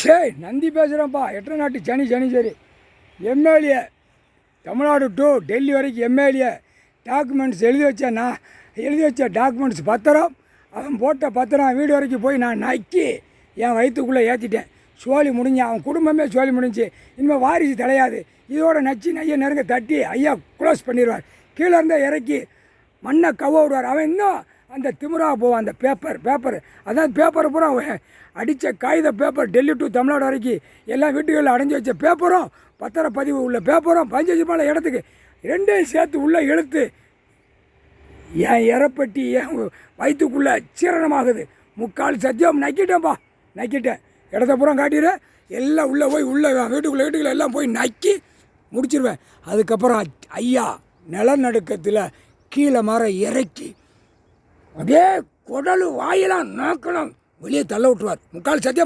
சரி நந்தி பேசுகிறேன்ப்பா. எட்டரை நாட்டு சரி எம்எல்ஏ தமிழ்நாடு டு டெல்லி வரைக்கும் எம்எல்ஏ டாக்குமெண்ட்ஸ் எழுதி வச்ச டாக்குமெண்ட்ஸ் பத்திரம், அவன் போட்ட பத்திரம் வீடு வரைக்கும் போய் நான் நக்கி என் வயிற்றுக்குள்ளே ஏற்றிட்டேன். சோழி முடிஞ்சு அவன் குடும்பமே சோழி முடிஞ்சு. இனிமேல் வாரிசு தலையாது. இதோட நச்சு நையை நெருங்க தட்டி ஐயா க்ளோஸ் பண்ணிடுவார். கீழே இருந்தால் இறக்கி மண்ணை கவ விடுவார். அவன் இன்னும் அந்த திமுறா போவான். அந்த பேப்பர் அதான் பேப்பரை பூரா அடித்த காகித பேப்பர் டெல்லி டு தமிழ்நாடு வரைக்கும் எல்லாம் வீட்டுகளில் அடைஞ்சி வச்ச பேப்பரும் பத்திரப்பதிவு உள்ள பேப்பரும் 15 மேலே இடத்துக்கு ரெண்டையும் சேர்த்து உள்ளே இழுத்து என் இறப்பட்டி என் வயிற்றுக்குள்ளே சீரணமாகுது. முக்கால் சத்தியம் நக்கிட்டேன். இடத்த பூரா காட்டிடுறேன். எல்லாம் உள்ளே போய் வீட்டுக்குள்ளே எல்லாம் போய் நக்கி முடிச்சிருவேன். அதுக்கப்புறம் ஐயா நிலநடுக்கத்தில் கீழே இறக்கி அப்படியே குடலு வாயெல்லாம் நாக்கலாம் வெளியே தள்ள விட்டுருவார். முக்கால் சத்தியம்.